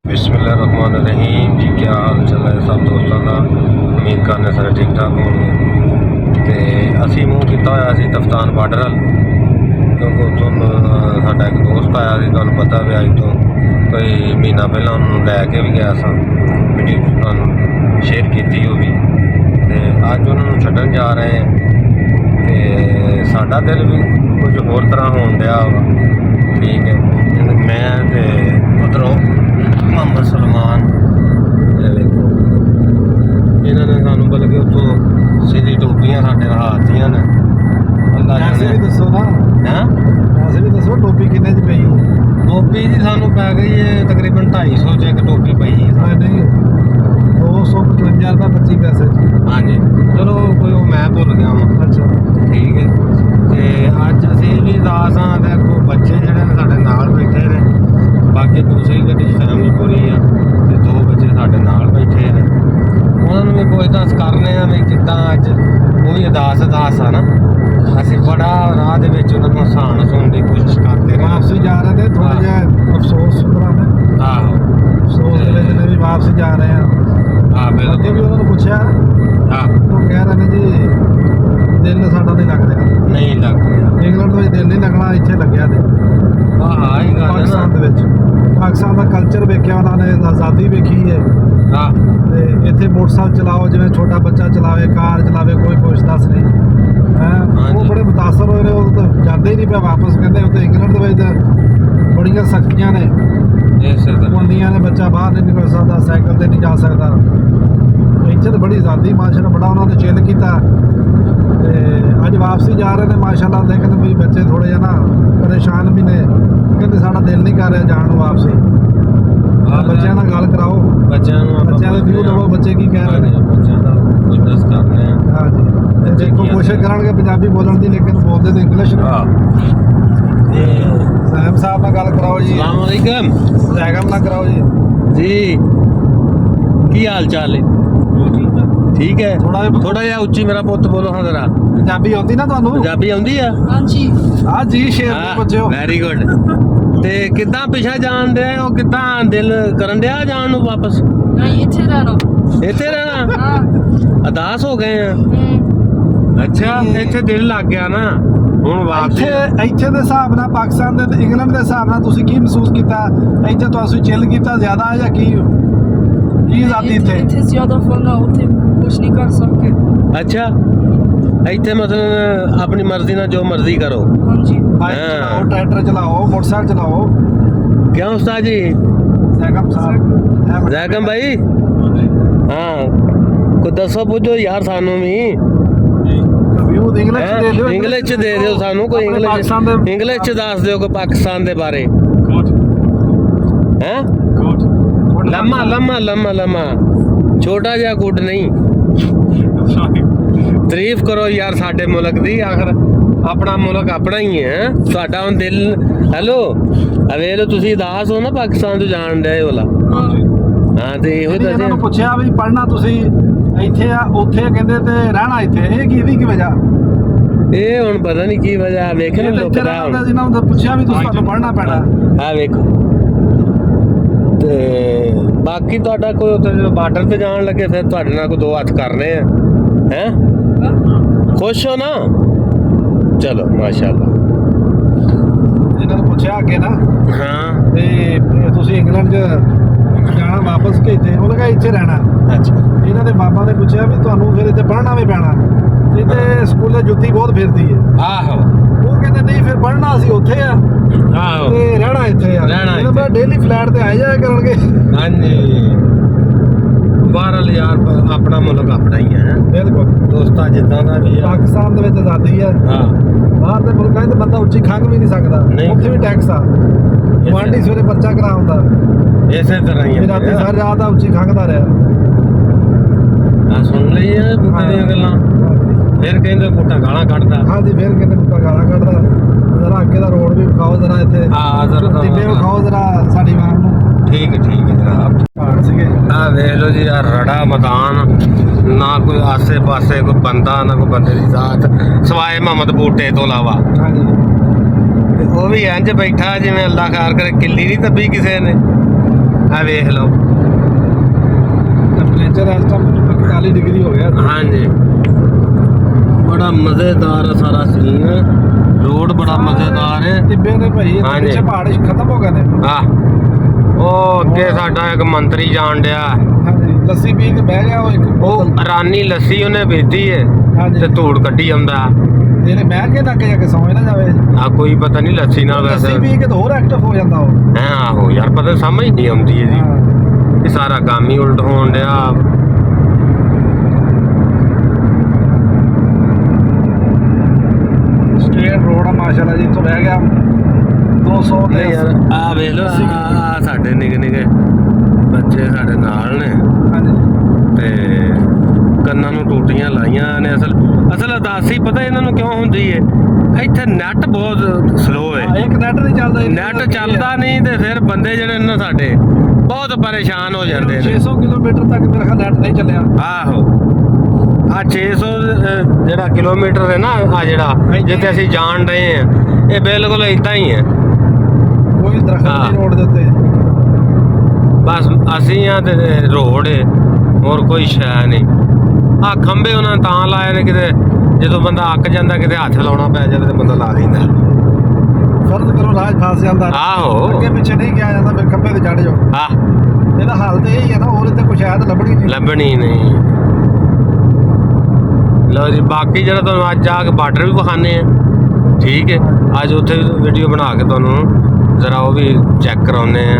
बिस्मिल्लाहिर्रहमानिर्रहीम जी। क्या हाल चाल है सब दोस्तों का। उम्मीद करने सारे ठीक ठाक होंगे। तो असी मूँह किया होया सी तफ्तान बार्डर वाल, क्योंकि उतों साडा एक दोस्त आया सी, तुहानूं पता भी अज तो कोई महीना पहला उन्होंने लैके भी गया सा, वीडियो तुहानूं शेयर की वो भी। तो अज उन्होंने छड्डन जा रहे हैं तो साडा दिल भी कुछ होर तरह होन दिया वा। ठीक है, मैं तो उधरों मोहम्मद सलमान देखो इन्होंने सानू बल्कि उतों सीधी टोपियां साढ़े हाथियां ने। पैसे भी दसो ना, हैं पैसे भी दसो। टोपी किन्ने च पई? टोपी जी सानू पै गई है तकरीबन 250 च एक टोपी पई है। नहीं 255 रुपये 25 पैसे। हाँ जी, चलो कोई वो मैं भुल गया वां। अच्छा ठीक है, तो अज असी भी दास हाँ, देखो बच्चे जोड़े ने साढ़े नाल बैठे ने, बाकी दूसरी गड्डी फैमिली पूरी आ, ते 2 बच्चे साढ़े नाल बैठे ने। उन्होंने भी कोई दस करने आ भी किद्दां अज कोई अदास आ ना। असी बड़ा राह दे विच उन्हां नूं हसान हसून दी कोशिश करते रहे। वापसी जा रहे थे, थोड़ा जिहा अफसोस सुधरा ने। आहो अफसोस दे विच ने भी वापसी जा रहे हैं। हाँ ਅੱਗੇ बिल्कुल। ਵੀ ਉਹਨਾਂ ਨੂੰ ਪੁੱਛਿਆ, हाँ ਉਹ ਕਹਿ ਰਹੇ ਨੇ ਜੀ ਦਿਲ ਸਾਡਾ ਨਹੀਂ ਲੱਗ ਰਿਹਾ। नहीं लग रहा। ਇੰਗਲੈਂਡ ਵਿੱਚ ਦਿਲ ਨਹੀਂ ਲੱਗਣਾ, ਇੱਥੇ ਲੱਗਿਆ ਤੇ हाँ ही गल है ਪਾਕਿਸਤਾਨ ਦੇ ਵਿੱਚ। ਪਾਕਿਸਤਾਨ ਦਾ ਕਲਚਰ ਵੇਖਿਆ ਉਹਨਾਂ ਨੇ, ਆਜ਼ਾਦੀ ਵੇਖੀ ਹੈ। ना। हाँ ਤੇ ਇੱਥੇ ਮੋਟਰਸਾਈਕਲ ਚਲਾਓ ਜਿਵੇਂ ਛੋਟਾ ਬੱਚਾ ਚਲਾਵੇ, ਕਾਰ ਚਲਾਵੇ, ਕੋਈ ਪੁੱਛ ਦੱਸ ਨਹੀਂ ਹੈ। ਉਹ ਬੜੇ ਮੁਤਾਸਰ ਹੋਏ ਨੇ, ਉਹ ਤਾਂ ਜਾਂਦੇ ਹੀ ਨਹੀਂ ਪਿਆ ਵਾਪਸ। ਕਹਿੰਦੇ ਉੱਥੇ ਇੰਗਲੈਂਡ ਦੇ ਵਿੱਚ ਤਾਂ ਬੜੀਆਂ ਸਖਤੀਆਂ ਨੇ, ऐसे तरह ਪਾਬੰਦੀਆਂ ਨੇ, ਬੱਚਾ ਬਾਹਰ ਨਹੀਂ ਨਿਕਲ ਸਕਦਾ, ਸਾਈਕਲ ਤੇ ਨਹੀਂ ਜਾ ਸਕਦਾ। ਇੱਥੇ ਤਾਂ ਬੜੀ ਆਜ਼ਾਦੀ, ਮਾਸ਼ਾਅੱਲਾ ਬੜਾ ਉਹਨਾਂ ਨੇ ਚਿੱਲ ਕੀਤਾ। ਤੇ ਅੱਜ ਵਾਪਸੀ ਜਾ ਰਹੇ ਨੇ ਮਾਸ਼ਾਅੱਲਾ। ਲੇਕਿਨ ਵੀ ਬੱਚੇ ਥੋੜੇ ਜਿਹਾ ਨਾ ਪਰੇਸ਼ਾਨ ਵੀ ਨੇ, ਕਹਿੰਦੇ ਸਾਡਾ ਦਿਲ ਨਹੀਂ ਕਰ ਰਿਹਾ ਜਾਣ ਨੂੰ ਵਾਪਸੀ। ਬੱਚਿਆਂ ਨਾਲ ਗੱਲ ਕਰਾਓ, ਬੱਚਿਆਂ ਨੂੰ ਆਪਾਂ ਬੱਚਿਆਂ ਦੇ ਵਿਊ ਲਵੋ, ਬੱਚੇ ਕੀ ਕਹਿ ਰਹੇ ਨੇ। ਬੱਚਿਆਂ ਦਾ ਕੁਝ ਦੱਸ ਕਰਨੇ ਆ। ਹਾਂਜੀ, ਤੇ ਦੇਖੋ ਕੋਸ਼ਿਸ਼ ਕਰਨਗੇ ਪੰਜਾਬੀ ਬੋਲਣ ਦੀ, ਲੇਕਿਨ ਬੋਲਦੇ ਤਾਂ ਇੰਗਲਿਸ਼ ਨੇ। ਹਾਂ ਸਾਹਿਬ ਸਾਹਿਬ ਨਾਲ ਗੱਲ ਕਰਾਓ ਜੀ, अस्सलाम वालेकुम ਸਹਿਗਮ ਨਾਲ ਕਰਾਓ ਜੀ। जी, की हाल चाल है? ठीक है, थोड़ा जिहा उच्ची मेरा पुत्त बोलो हाँ जरा। ਪੰਜਾਬੀ ਆਉਂਦੀ ਨਾ ਤੁਹਾਨੂੰ? पंजाबी आउंदी आ? ਹਾਂਜੀ ਹਾਂ ਜੀ, ਸ਼ੇਰ ਦੇ ਬੱਚਿਓ। Very good. ਤੇ ਕਿੱਦਾਂ ਪਿਛਾ ਜਾਣ ਦੇ ਉਹ, ਕਿੱਦਾਂ ਦਿਲ ਕਰਨ ਡਿਆ ਜਾਣ ਨੂੰ ਵਾਪਸ? ਨਹੀਂ ਇੱਥੇ ਰਹਿਣਾ। ਇੱਥੇ ਰਹਿਣਾ? ਹਾਂ ਅਦਾਸ ਹੋ ਗਏ ਆ। ਹੂੰ। ਅੱਛਾ, ਇੱਥੇ ਦਿਲ ਲੱਗ ਗਿਆ ਨਾ ਹੁਣ ਵਾਪਸ। ਇੱਥੇ ਦੇ ਹਿਸਾਬ ਨਾਲ ਪਾਕਿਸਤਾਨ ਦੇ ਤੇ ਇੰਗਲੈਂਡ ਦੇ ਹਿਸਾਬ ਨਾਲ ਤੁਸੀਂ ਕੀ ਮਹਿਸੂਸ ਕੀਤਾ? ਇੱਥੇ ਤੁਸੀਂ ਚਿੱਲ ਕੀਤਾ ਜ਼ਿਆਦਾ ਜਾਂ ਕੀ ਆਜ਼ਾਦੀ ਇੱਥੇ? ਇੱਥੇ ਜ਼ਿਆਦਾ ਫਨ ਆ, ਉੱਥੇ ਕੁਝ ਨਹੀਂ ਕਰ ਸਕਦੇ। ਅੱਛਾ, ਇੱਥੇ ਮਤਲਬ ਆਪਣੀ ਮਰਜ਼ੀ ਨਾਲ ਜੋ ਮਰਜ਼ੀ ਕਰੋ। ਹਾਂਜੀ ਬਾਈਕ ਹਾਂ। ਚਲਾਓ, ਟਰੈਕਟਰ ਚਲਾਓ, ਮੋਟਰਸਾਈਕਲ ਚਲਾਓ। ਕਿਉਂ ਉਸਤਾਦ ਜੀ? ਸਹਿਗਮ ਸਾਹਿਬ, ਜ਼ੈਕਮ ਭਾਈ, ਹਾਂ ਕੋਈ ਦੱਸੋ ਪੁੱਛੋ ਯਾਰ ਸਾਨੂੰ ਵੀ। ਰਿਵਿਊ ਇੰਗਲਿਸ਼ ਦੇ ਦਿਓ। ਇੰਗਲਿਸ਼ ਚ ਦੇ ਦਿਓ ਸਾਨੂੰ, ਕੋਈ ਆਪਣੇ ਪਾਕਿਸਤਾਨ ਦੇ ਇੰਗਲਿਸ਼ ਚ ਦੱਸ ਦਿਓ ਕੋਈ ਪਾਕਿਸਤਾਨ ਦੇ ਬਾਰੇ। ਹੈ ਲੰਮਾ ਲੰਮਾ ਲੰਮਾ ਲੰਮਾ, ਛੋਟਾ ਜਿਹਾ ਗੁੱਡ ਨਹੀਂ। ਤਾਰੀਫ ਕਰੋ ਯਾਰ ਸਾਡੇ ਮੁਲਕ ਦੀ, ਆਖਰ ਆਪਣਾ ਮੁਲਕ ਆਪਣਾ ਹੀ ਹੈ। ਤੁਹਾਡਾ ਹੁਣ ਦਿਲ, ਹੈਲੋ ਅਵੇ ਲੋ, ਤੁਸੀਂ ਉਦਾਸ ਹੋ ਨਾ ਪਾਕਿਸਤਾਨ ਤੋਂ ਜਾਣ ਡਏ ਵਾਲਾ। ਹਾਂ ਤੇ ਇਹੋ ਇਹਨਾਂ ਨੂੰ ਦੱਸਿਆ। ਪੁੱਛਿਆ ਵੀ ਪੜ੍ਹਨਾ ਤੁਸੀਂ ਇੱਥੇ ਆ ਉੱਥੇ ਕਹਿੰਦੇ ਤੇ ਰਹਿਣਾ ਇੱਥੇ, ਇਹ ਕੀ ਇਹਦੀ ਕੀ ਵਜ੍ਹਾ? ਇਹ ਹੁਣ ਪਤਾ ਨਹੀਂ ਕੀ ਵਜ੍ਹਾ, ਵੇਖਣ ਇਹ ਤਾਂ ਲੋਕ ਇੱਥੇ ਦਾ ਰਹਿਣਾ, ਹੁਣ। ਜਿਹਨਾਂ ਨੂੰ ਪੁੱਛਿਆ ਵੀ ਤੁਹਾਨੂੰ ਪੜ੍ਹਨਾ ਪੈਣਾ। ਆ ਵੇਖੋ, ਤੇ ਬਾਕੀ ਤੁਹਾਡਾ ਕੋਈ ਉੱਥੇ ਜਦੋਂ ਬਾਰਡਰ ਤੇ ਜਾਣ ਲੱਗੇ ਫਿਰ ਤੁਹਾਡੇ ਨਾਲ ਕੋਈ 2 ਹੱਥ ਕਰਨੇ ਆ। ਹੈ ਖੁਸ਼ ਹੋ ਨਾ? ਚਲੋ ਮਾਸ਼ਾਅੱਲਾ। ਇਹਨਾਂ ਨੂੰ ਪੁੱਛਿਆ ਅੱਗੇ ਨਾ ਹਾਂ ਤੇ ਤੁਸੀਂ ਇੰਗਲੈਂਡ 'ਚ ਜਾਣਾ ਵਾਪਸ ਕਿ ਇੱਥੇ? ਉਹਨੇ ਕਿਹਾ ਇੱਥੇ ਰਹਿਣਾ। ਅੱਛਾ, ਇਹਨਾਂ ਦੇ ਬਾਬਾ ਨੇ ਪੁੱਛਿਆ ਵੀ ਤੁਹਾਨੂੰ ਫਿਰ ਇੱਥੇ ਪੜ੍ਹਨਾ ਵੀ ਪੈਣਾ, ਇੱਥੇ ਸਕੂਲੇ ਜੁੱਤੀ ਬਹੁਤ ਫਿਰਦੀ ਹੈ। ਆਹੋ ਉਹ ਕਹਿੰਦੇ ਨਹੀਂ ਫਿਰ ਪੜ੍ਹਨਾ ਅਸੀਂ ਉੱਥੇ ਆ ਆਹੋ ਤੇ ਰਹਿਣਾ ਇੱਥੇ ਆ। ਰਹਿਣਾ ਇਹਨਾਂ ਦਾ ਡੇਲੀ ਫਲੈਟ ਤੇ ਆਏ ਜਾਇਆ ਕਰਨਗੇ। ਹਾਂਜੀ, ਬਾਹਰਲ ਯਾਰ ਆਪਣਾ ਮੁਲਕ ਆਪਣਾ ਹੀ ਹੈ। ਬਿਲਕੁਲ ਦੋਸਤਾਂ ਜਿੱਦਾਂ ਦਾ ਵੀ ਆ। ਪਾਕਿਸਤਾਨ ਦੇ ਵਿੱਚ ਆਜ਼ਾਦੀ ਹੈ, ਹਾਂ ਬਾਹਰ ਦੇ ਮੁਲਕਾਂ 'ਚ ਬੰਦਾ ਉੱਚੀ ਖੰਘ ਵੀ ਨਹੀਂ ਸਕਦਾ, ਨਹੀਂ। ਉੱਥੇ ਵੀ ਟੈਕਸ ਆ। ਗੁਆਂਢੀ ਸਵੇਰੇ ਪਰਚਾ ਕਰਾਉਂਦਾ, ਇਸੇ ਤਰ੍ਹਾਂ ਹੀ ਵੀ ਰਾਤੀ ਹੈ। ਸਾਰੀ ਰਾਤ ਆ ਉੱਚੀ ਖੰਘਦਾ ਰਿਹਾ। ਆ ਸੁਣ ਲਈ ਇਹ ਬੁੱਢੇ ਦੀਆਂ ਗੱਲਾਂ। ਫਿਰ ਕਹਿੰਦੇ ਬੁੱਢਾ ਗਾਲਾਂ ਕੱਢਦਾ। ਹਾਂਜੀ, ਫਿਰ ਕਹਿੰਦੇ ਮੁੱਕਾ ਗਾਲਾਂ ਕੱਢਦਾ। ਜ਼ਰਾ ਅੱਗੇ ਦਾ ਰੋਡ ਵੀ ਵਿਖਾਓ, ਜ਼ਰਾ ਇੱਥੇ ਹਾਂ ਜ਼ਰਾ ਟਿੱਬੇ ਵਿਖਾਓ ਜ਼ਰਾ ਸਾਡੀ ਵਾਰ ਨੂੰ। ਠੀਕ ਹੈ ਜਨਾਬ। ਪਹਾੜ ਸੀਗੇ। ਆ ਵੇਖ ਲਓ ਜੀ, ਆ ਰੜਾ ਮੈਦਾਨ, ਨਾ ਕੋਈ ਆਸੇ ਪਾਸੇ ਕੋਈ ਬੰਦਾ, ਨਾ ਕੋਈ ਬੰਦੇ ਦੀ ਜ਼ਾਤ, ਸਵਾਏ ਮੁਹੰਮਦ ਬੂਟੇ ਤੋਂ ਇਲਾਵਾ। ਹਾਂਜੀ, ਉਹ ਵੀ ਇੰਜ ਬੈਠਾ ਜਿਵੇਂ ਅੱਲਾ ਖਾਰ ਕਰੇ ਕਿੱਲੀ ਨਹੀਂ ਦੱਬੀ ਕਿਸੇ ਨੇ। ਆ ਵੇਖ ਲਓ। ਟੈਂਪਰੇਚਰ ਇਸ ਟਾਈਮ 45 ਡਿਗਰੀ ਹੋ ਗਿਆ। ਹਾਂਜੀ ਬੜਾ ਮਜ਼ੇਦਾਰ ਆ ਸਾਰਾ ਸੀਨ, ਰੋਡ ਬੜਾ ਮਜ਼ੇਦਾਰ ਹੈ। ਟਿੱਬੇ ਨੇ ਭਾਈ ਹਾਂਜੀ। ਪਿੱਛੇ ਪਹਾੜ ਖਤਮ ਹੋ ਗਏ ਨੇ। ਆ ਉਹ ਅੱਗੇ ਸਾਡਾ ਇੱਕ ਮੰਤਰੀ ਜਾਣ ਡਿਆ, ਹਾਂਜੀ ਲੱਸੀ ਪੀ ਕੇ ਬਹਿ ਗਿਆ ਉਹ ਇੱਕ ਉਹ ਰਾਨੀ ਲੱਸੀ ਉਹਨੇ ਪੀਤੀ ਹੈ ਹਾਂਜੀ ਤੇ ਧੂੜ ਕੱਢੀ ਆਉਂਦਾ। ਇਹਨੇ ਬਹਿ ਕੇ ਲੱਗ ਜਾ ਕੇ ਸੌਂ ਨਾ ਜਾਵੇ। ਆ ਕੋਈ ਪਤਾ ਨਹੀਂ ਲੱਸੀ ਨਾਲ ਵੈਸੇ ਲੱਸੀ ਪੀ ਕੇ ਤਾਂ ਹੋਰ ਐਕਟਿਵ ਹੋ ਜਾਂਦਾ ਉਹ। ਹੈ। ਆਹੋ ਯਾਰ ਪਤਾ ਸਮਝ ਨਹੀਂ ਆਉਂਦੀ ਇਹਦੀ, ਹਾਂ। ਇਹ ਸਾਰਾ ਕੰਮ ਹੀ ਉਲਟ ਹੋਣ ਡਿਆ। ਸਟੇਟ ਰੋਡ ਆ ਮਾਸ਼ਾਅੱਲਾ ਜੀ, ਇੱਥੋਂ ਬਹਿ ਗਿਆ 200 ਤੇ ਨਹੀਂ ਯਾਰ ਆ ਵੇਖ ਲਓ, ਆ ਸਾਡੇ ਨਿੱਕੇ ਨਿੱਕੇ ਬੱਚੇ ਸਾਡੇ ਨਾਲ ਨੇ ਹਾਂਜੀ ਤੇ ਕੰਨਾਂ ਨੂੰ ਟੂਟੀਆਂ ਲਾਈਆਂ ਨੇ। ਅਸਲ ਉਦਾਸੀ ਪਤਾ ਇਹਨਾਂ ਨੂੰ ਕਿਉਂ ਹੁੰਦੀ ਹੈ, ਇੱਥੇ ਨੈਟ ਬਹੁਤ ਸਲੋ ਹੈ। ਇੱਕ ਨੈਟ ਨਹੀਂ ਚੱਲਦਾ ਨੈਟ ਚੱਲਦਾ ਨਹੀਂ ਤੇ ਫਿਰ ਬੰਦੇ ਜਿਹੜੇ ਨੇ ਸਾਡੇ ਬਹੁਤ ਪਰੇਸ਼ਾਨ ਹੋ ਜਾਂਦੇ ਨੇ। 600 ਕਿਲੋਮੀਟਰ ਤੱਕ ਮੇਰਾ ਖਿਆਲ ਨੈਟ ਨਹੀਂ ਚੱਲਿਆ। ਆਹੋ ਆ 600 ਜਿਹੜਾ ਕਿਲੋਮੀਟਰ ਹੈ ਨਾ, ਆ ਜਿਹੜਾ ਜਿੱਥੇ ਅਸੀਂ ਜਾਣ ਰਹੇ ਹਾਂ, ਇਹ ਬਿਲਕੁਲ ਇਦਾਂ ਹੀ ਹੈ। ਕੋਈ ਦਰਖਤ ਹਾਂ। ਨਹੀਂ ਰੋਡ ਦੇ ਉੱਤੇ। ਬਸ ਅਸੀਂ ਆ ਤੇ ਰੋਡ ਹੈ, ਹੋਰ ਕੋਈ ਸ਼ੈ ਨਹੀਂ। ਆ ਖੰਭੇ ਉਹਨਾਂ ਨੇ ਤਾਂ ਲਾਏ ਨੇ ਕਿਤੇ ਜਦੋਂ ਬੰਦਾ ਅੱਕ ਜਾਂਦਾ, ਕਿਤੇ ਹੱਥ ਲਾਉਣਾ ਪੈ ਜਾਵੇ ਤੇ ਬੰਦਾ ਲਾ ਲੈਂਦਾ। ਫਰਜ਼ ਕਰੋ ਰਾਜ ਫਸ ਜਾਂਦਾ। ਆਹੋ ਅੱਗੇ ਪਿੱਛੇ ਨਹੀਂ ਗਿਆ ਜਾਂਦਾ, ਫਿਰ ਖੰਭੇ ਤੇ ਚੜ ਜਾਓ। ਆ ਇਹਦਾ ਹਾਲ ਤੇ ਇਹ ਹੀ ਹੈ ਨਾ, ਹੋਰ ਇੱਥੇ ਕੁਛ ਸ਼ਾਇਦ ਲੱਭਣੀ ਨਹੀਂ। ਲੱਭਣੀ ਨਹੀਂ। ਲਓ ਜੀ, ਬਾਕੀ ਜਿਹੜਾ ਤੁਹਾਨੂੰ ਅੱਜ ਜਾ ਕੇ ਬਾਰਡਰ ਵੀ ਵਿਖਾਣੇ ਆ, ਠੀਕ ਹੈ। ਅੱਜ ਉੱਥੇ ਵੀਡੀਓ ਬਣਾ ਕੇ ਤੁਹਾਨੂੰ ਜ਼ਰਾ ਉਹ ਵੀ ਚੈੱਕ ਕਰਾਉਂਦੇ ਆ।